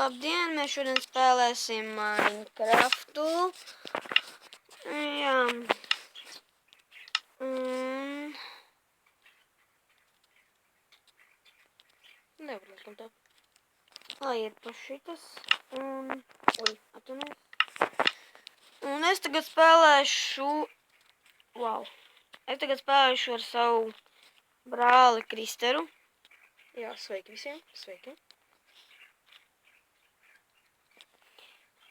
Labdien, mēs šodien spēlēsim Minecraftu. Jā. Nevar laikam tā. Aiet pa šitas. Atunies. Un es tagad spēlēšu... Wow. Es tagad spēlēšu ar savu brāli Kristeru. Jā, sveiki visiem. Sveiki.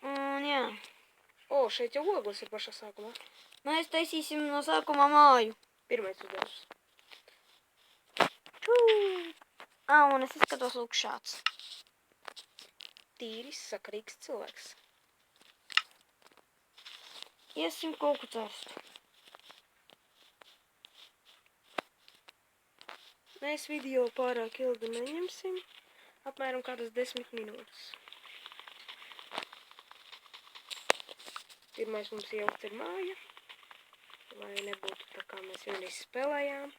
Un jā. O, šeit jau ogles ir pašā sākumā. Mēs taisīsim no sākumā māju. Pirmais uzdevums. Un es izskatos lūk šāds. Tīris, sakarīgs cilvēks. Iesim koku cērst. Mēs video pārāk ilgi neņemsim. Apmēram kādas 10 minūtes. Pirmais mums ielikts ir māja. Lai nebūtu tā kā mēs vienreiz spēlējām.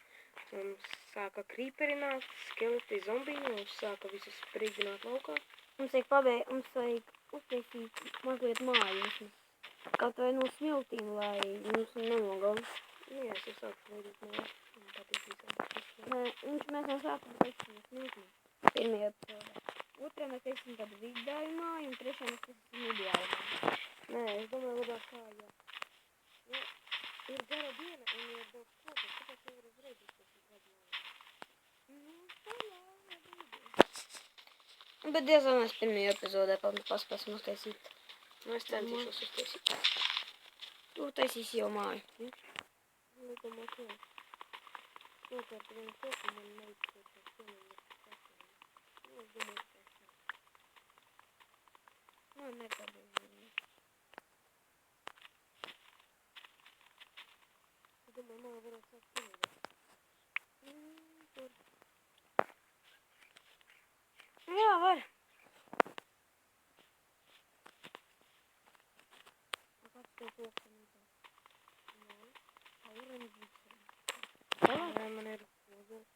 Mums sāka krīperi nākt, skeleti, zombiņi. Mums sāka visus sprīdināt laukā. Mums vajag uztaisīt mazliet māju. Kaut vai no smiltīm, lai mums nenogalna. Jā, es jau sāku veidot māju. Mēs no sākuma taisīsim no smiltīm. Pirmajā epizodē. Otrajā mēs taisīsim tādu vidēju māju, un trešajā mēs taisīsim ideālu māju. Nē, es domāju labāk kā, jā. Ja ir gara diena un ir daudz koku, kāpēc nevar uzreiz uztaisīt labu māju? Bet diezgan mēs pirmajā epizodē paspēsim uztaisīt. Es centīšos uztaisīt. Tu taisīsi jau māju. Es domāju, ka jā. Nopērtu vienu koku, man neizsot ar pieniem. Es domāju, ka tā. Man nekādīgi. Es domāju, māja varētu sākt pieniem. Jā, var. Kāds tev koks ir? Oranžīgs ir. Jā, man ir ogles.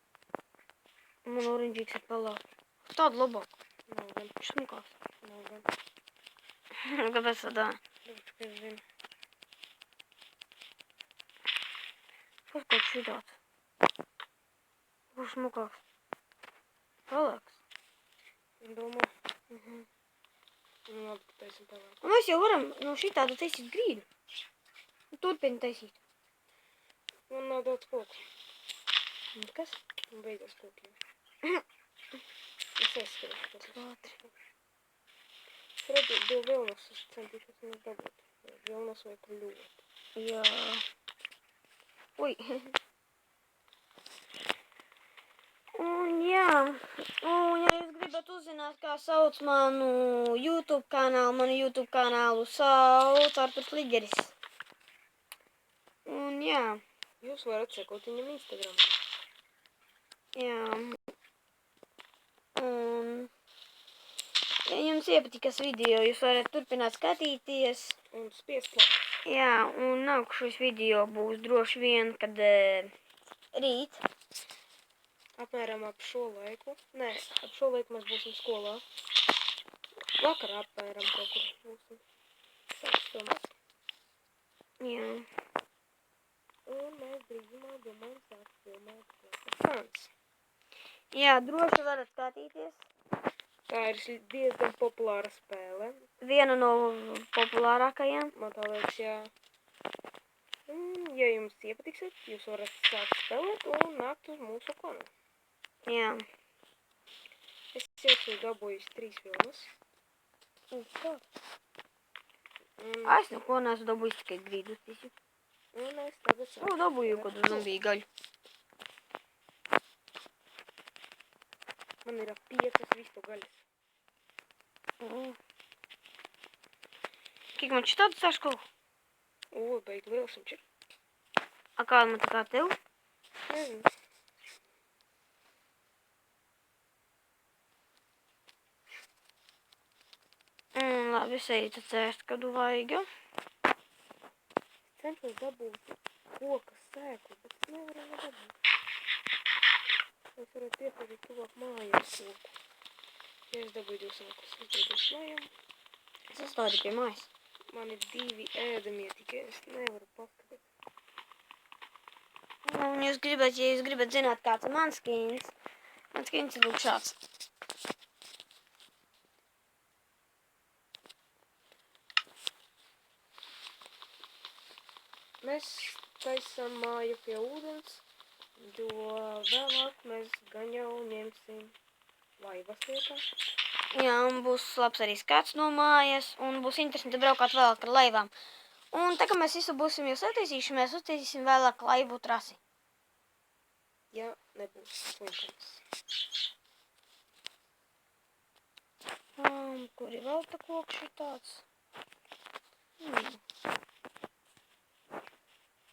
Man oranžīgs ir palāk. Tādu labāk. Nav gan. Šmukās. Nav gan. Kāpēc tādā? Tāpēc, ka es zinu. Kas kaut šitāds? Būs šmukāks. Palāks. Domā. Nu labi, ka taisim palāk. Un mēs jau varam no šitāda taisīt grīdu. Turpini taisīt. Man nav daudz koku. Kas? Man beidzās koki. Es aizskaru. Ātri. Es redzu, 2 vilnas, es centīšos viņas dabūt. Vilnas vai kļūt. Jā. Ui. Un jā, ja jūs gribat uzzināt, kā sauc manu YouTube kanālu sauc Arturs Ligeris. Un jā. Jūs varat sekot viņam Instagramā. Jā. Un, ja jums iepatīkas video, jūs varat turpināt skatīties. Un spiest laiku. Jā, un nākušais video būs droši vien, kad rīt. Apmēram ap šo laiku. Nē, ap šo laiku mēs būsim skolā. Vakarā apmēram kaut kur būsim. Sāks filmēt. Jā. Un mēs drīzumā domājam sākt filmēt Clans. Jā, droši varat skatīties. Tā ir diezgan populāra spēle. Viena no populārākajām. Man tā liekas, jā. Ja jums iepatiksiet, jūs varat sākt spēlēt un nākt uz mūsu klanu. Jā. Es jau esmu dabūjis 3 vilnas. Kā? Es neko neesmu dabūjis, tikai grīdu uztīsi. Un es tagad sāku. Dabūju, kad uz zombiju gaļu. Man ir 5 vistu gaļas. Kik man šitādu sašku? Beig liels viņš ir. A kāda man tā kā tev? Nezinu. Labi, es eju tad cēst, kad vajag. Cenšos dabūt koka sēklu, bet es nevaru dabūt. Es varētu piepildīt tuvāk mājās koku. Ja es dabūju 2 sākus, es dodu slējam. Es sastādu pie mājas. Man ir 2 ēdamie, tikai es nevaru paskatīt. Un ja jūs gribat zināt, kāds ir mans skins ir lūk šāds. Mēs taisam māju pie ūdens, jo vēlāk mēs gan jau ņemsim laivas vietā. Jā, un būs labs arī skats no mājas, un būs interesanti braukāt vēlāk ar laivām. Un tā, kā mēs visu būsim jau sataisījuši, mēs uztaisīsim vēlāk laivu trasi. Ja nebūs slinkums. Kur ir vēl tā koks šitāds?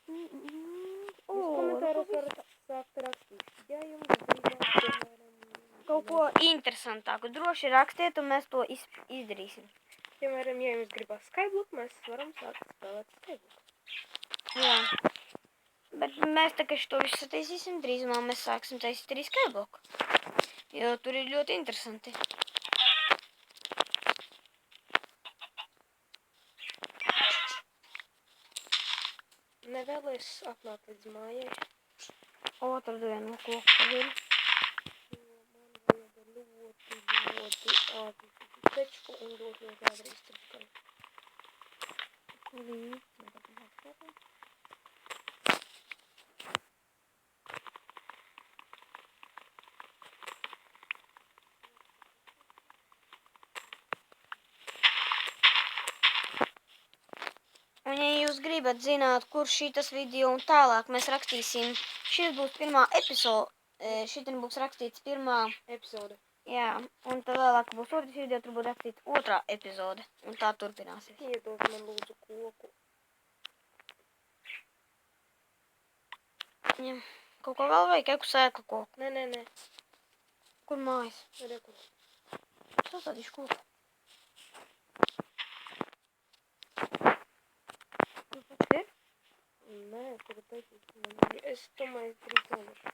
Jūs komentāros varat sākt rakstīt, ja jums gribās, piemēram... Kaut ko interesantāku. Droši rakstiet, un mēs to izdarīsim. Piemēram, ja jums gribās Skyblock, mēs varam sākt spēlēt Skyblock. Jā. Bet mēs tā, ka šo visu sataisīsim, drīzumā mēs sāksim taisīt arī Skyblock. Jo tur ir ļoti interesanti. Nevēlies atnākt līdz mājai. Otru dienu koku paviļu. Man vajag ļoti ātri tečku un ļoti ātri izturpskaļ. Un ja jūs gribat zināt, kur šitas video un tālāk mēs rakstīsim, šis būs pirmā epizode, šitin būs rakstīts pirmā Epizode. Jā, un tad vēlāk būs otrs video, tur būs rakstīts otrā epizode, un tā turpināsies. Iedod man lūdzu koku. Jā, kaut ko vēl vajag, kaut ko sēklu koku. Nē. Kur mājas? Reku. Sastādīšu koku. Tur pats ir? Nē, tagad taisīsim. Es domāju, 3 nomiršu.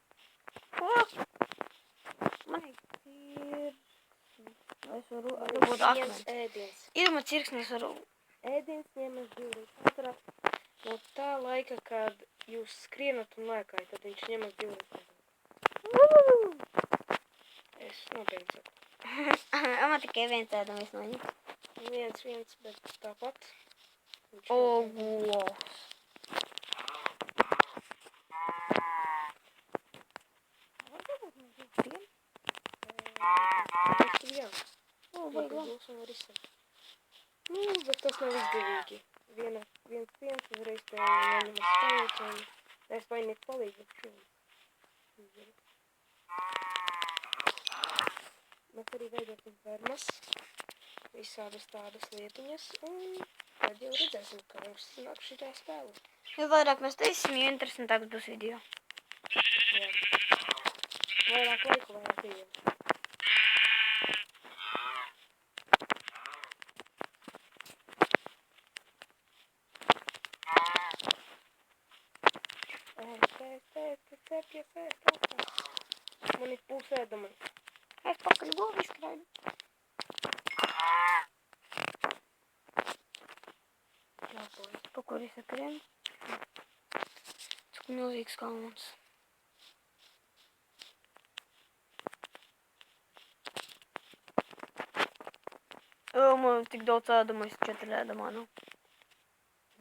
Ko? Man ir... Es varu dabūt akmens. Ēdiens. Iedomā cirksnis varu... Ēdiens ņemas 2 reizes ātrāk. No tā laika, kad jūs skrienat un lēkājat, tad viņš ņemas 2 reizes ātrāk. Es nopietni saku. Man tikai viens ēdamies no viņu. Viens, bet tāpat. Wow. Jā. Vajag labi. Būs un var izsakt. Bet tas nav izdevīgi. Viens piens uzreiz tev neņemas spēlēt un es vainīgi palīdzu šim. Mēs arī veidosim fermas, visādas tādas lietiņas un tad jau redzēsim, kā mums nāk šitā spēle. Jo vairāk mēs teisim, jo interesantāks būs video. Jā. Vairāk laiku, vairāk video. Man ir pusēdamais. Es pakaļ govu izskraidu. Jāpojas. Pa kur izsakrien. Cik milzīgs kalns. Man tik daudz ēdamais, 4 ēdamā nav.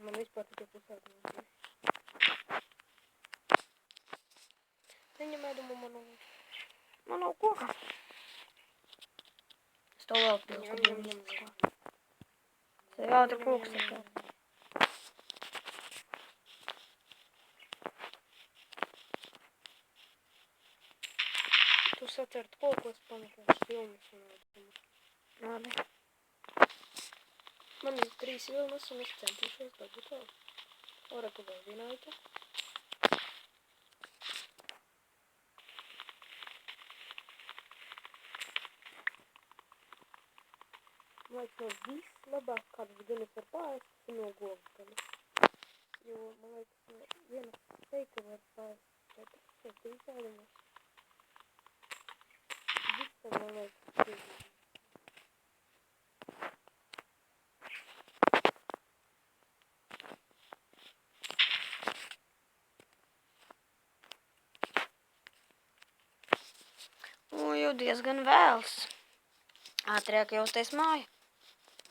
Man vispār tikai pusēdamais. Viņam ēdumu man nav koka. Es to vēl pilsu. Jam. Tev jātra koks sakāt. Tu sacert kokos, pameklēs vilnas un ēdumu. Labi. Man ir 3 vilnas un es centīšos dabūt vēl. Oraku vēl vienādu. Man liekas, no vislabāk, kādas gaļas var pārēst, ir no govs gaļas. Jo, man liekas, viena steika var pārēst 4 vai 3 ēdumus. Viss tad, man liekas, ir. jau diezgan vēls. Ātrāk jau tais māja.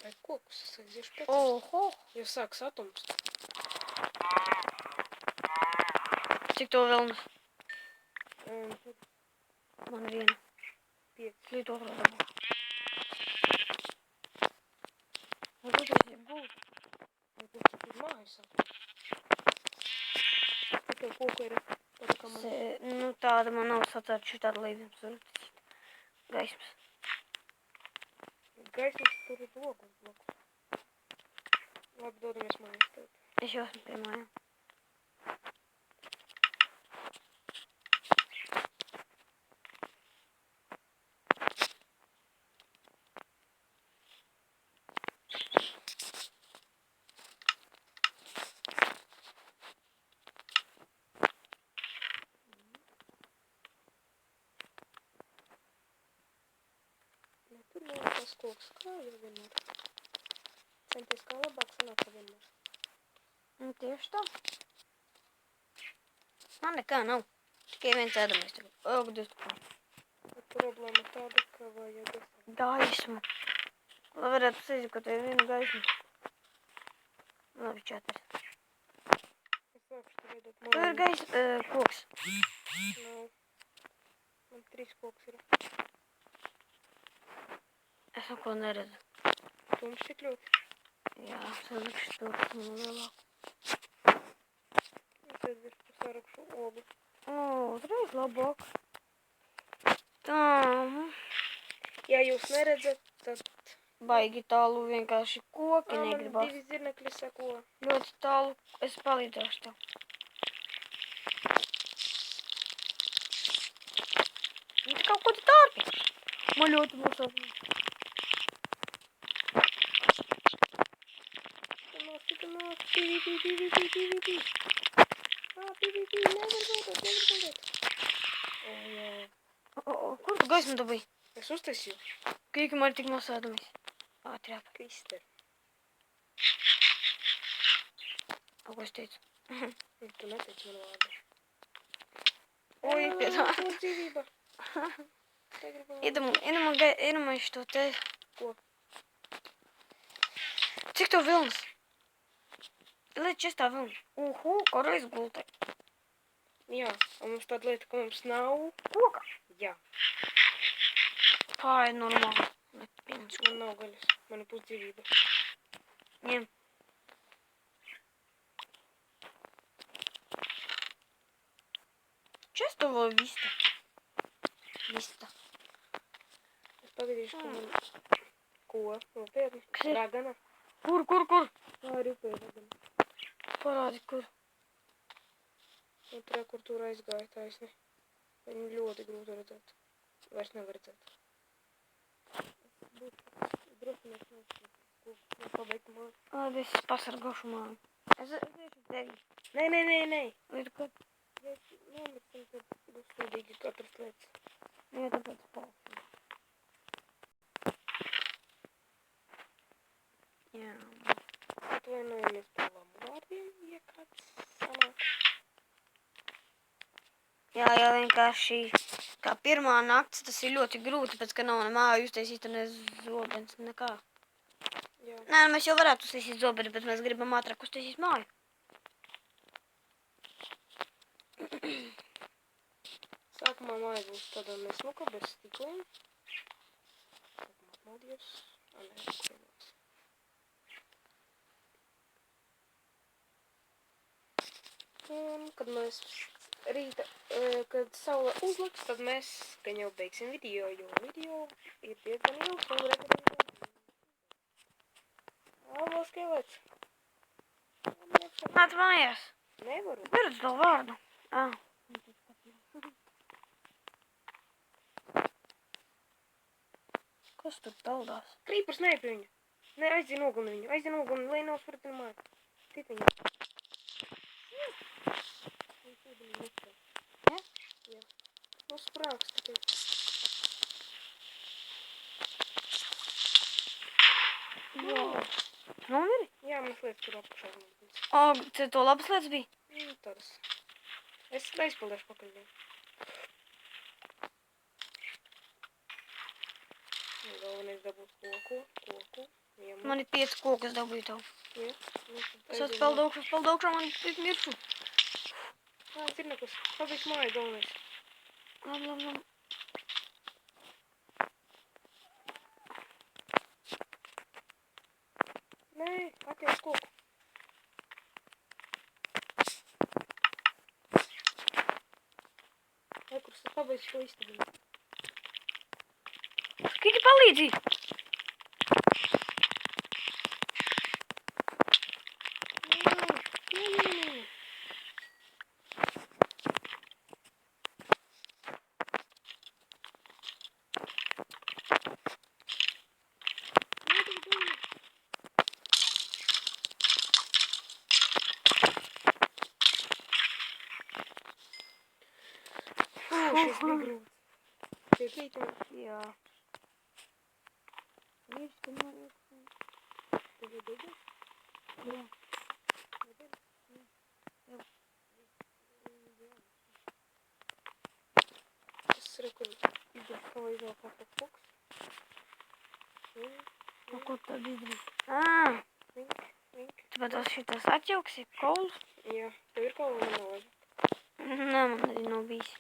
Vai kokus es aiziešu pēc. Oho! Jo sāk satumst. Cik to vilnas? Un Man viena. 5. Līdz otrā dabā. Vai tu tas ir būt? Vai tu tur mājas satumst? Cik tev koku ir? Tāda kā man. Nu, tāda man nav sacēta šitāda līdzems urtis. Gaismas. Gaismas tur ir logu blakus. Labi, dodamies mājās tev. Es jau esmu pie mājām. Ne, tur nav tas koks, kā jau vienmēr. Centies kā labāk sanāk, kā vienmēr. Nu, tieši tā. Man nekā nav. Tikai viens ēdamais tagad. Og, divs. Bet problēma tāda, ka vajag Gaismu. Lai varētu saizikot ar vienu gaismu. Labi, 4. Es sākšu te veidot Tev ir koks. Nav. Man 3 koks ir. Es neko neredzu. Tumšs tik ļoti. Jā, salikšu to, kas man lielāk. Es aizviršu sarakšu ogu. Uzreiz labāk. Tā. Ja jūs neredzat, tad... Baigi tālu vienkārši koki Man negribas. 2 zirnekļi seko. Ļoti tālu. Es palīdzēšu tev. Nu, te kaut ko te tārpi. Man ļoti būs atmīt. PvP. Nevar beidzot. O, jā. Kur tu gaismu dabīji? Es uztaisīju. Kīka man ir tik nosēdamies. Ātrāk. Krister. Ko es teicu? Tu neteici manu vārdu. Oi, pie tā. Kur dzīvība? Iedomā šo te. Ko? Cik tev vilnas? Liet čestā vilna. Kā reiz gultai. Jā, un mums tāda lieta, ka mums nav... Koka? Jā, Tā ir normāli. Nepieņems. man nav gaļas. Man ir pusdzīvība. Ņem. Često vai vista? Vista. Es pagadīšu, ka man... Ko? Nopietni? Kas ir? Ragana? Kur? Tā ir upē ragana. Parādi, kur. Un tur, kur tur aizgāja taisni. Viņu ļoti grūti redzēt. Vairs nevar redzēt. Es būtu drosmīgs ko pabeigtu māju. Labi, es pasargāšu māju. Es iešu tevi. Nē. Līdz ko? Ja es nomirsim, tad būs sūdīgi katras lietas. Jā, tāpēc palīdzi. Jā. Atvainojamies par labu vārdiem, ja kāds sanāk. Jā, vienkārši kā pirmā nakts tas ir ļoti grūti, pēc ka nav ne māju uztaisīt un ne zobens, nekā. Jā. Nē, mēs jau varētu uztaisīt zobeni, bet mēs gribam ātrāk uztaisīt māju. Sākumā māja būs tāda nesmuka, bez stikliem. Sākumā atmaldījos. Nē, klinās. Un, kad mēs rīta, kad saule uzliks, tad mēs gan jau beigsim video, jo video ir diezgan ilgs un rekomendējums. Albo skelets. Nāc mājās. Nevaru. Neredz to vārdu. Kas tur peldās? Krīpers nē pie viņu. Nē, aizdien oguni viņu. Aizdien oguni, lai nav spratina māja. Tit viņu. Ja? Jā. Nu, sprāks tikai. Jā. Nomiri? Jā, man lietas tur apakšā. Te to labas lietas bija? Nu, tādas. Es aizpildēšu pakaļ. Galvenais dabūt koku. Ņemot. Man ir 5 kokus dabūju tev. Ja? Nu, tad Es aizējam atspēldu augšā, man ir miršu. Nā, ir nekas. Pabeidz māju galvenais. Labi. Nē, atņems koku. Vai, kurš tad pabeidz šo istabu? Kiki, palīdzi! Nē. Šis bija grūts. Piekrīt man? Jā. Mirš, tu man ir. Tev ir beigas? Jā. Es reku, idu palīdzēju kā pa koks. Ko tad izdarīt? Vink. Tu pat šitas atjauksi koulus? Jā, tev ir kaut kā nav. Nē, man arī nav bijis.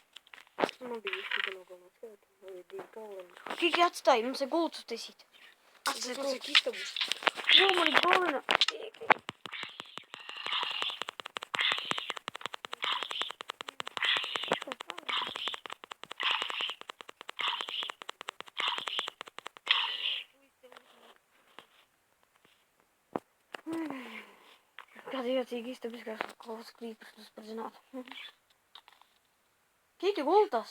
Man bija īsti galvenais skatu. Man ir 2 galveni. Kiki, atstāj, mums ir gultu taisīt. Tas ir istabas. Jā, man ir galvenā. Kiki. Kāda jocīga istabiskās kolas klīpas, tas pat zināt. Kiki, gultas.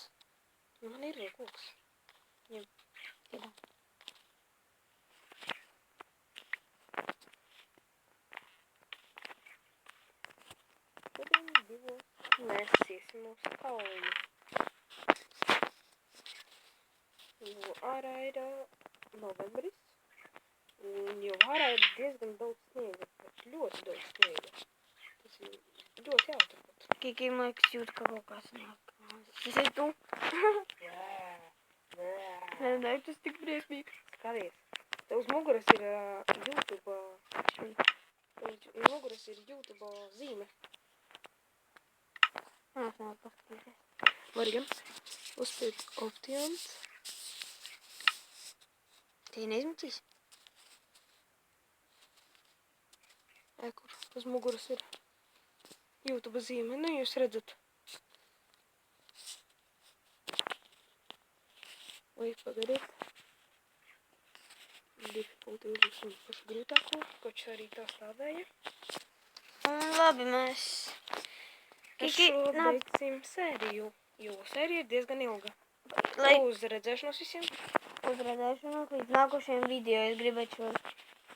Man ir vēl koks. Jā. Šodien 2 mēs iesim uz kalnu. Jo ārā ir novembris. Un jau ārā ir diezgan daudz sniega. Bet ļoti daudz sniega. Tas ir ļoti jautri pat. Kiki, man liekas, jūt, ka kaut kas nāk. Tas ir tu. Nē, tas tik briesmīgi. Skaties. Tev uz muguras ir YouTube. Uz muguras ir YouTube zīme. Es nevaru paskatīties. Vari gan uzspied options. Tie neizmetīs? Kur uz muguras ir YouTube zīme. Nu, jūs redzat. Vai pagadiet. Difficulty uzliksim pašu grūtāko, koč arī tā stāvēja. Labi, mēs... Kiki, beigsim sēriju, jo sērija ir diezgan ilga. Lai Uz redzēšanos visiem. uzredzēšanos līdz nākošajam video, es gribētu šo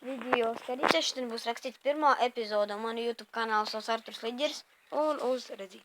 video skatīties. Šodien būs rakstīts 1. epizode, un man YouTube kanāls sauc Arturs Liģeris. Un uz redzi.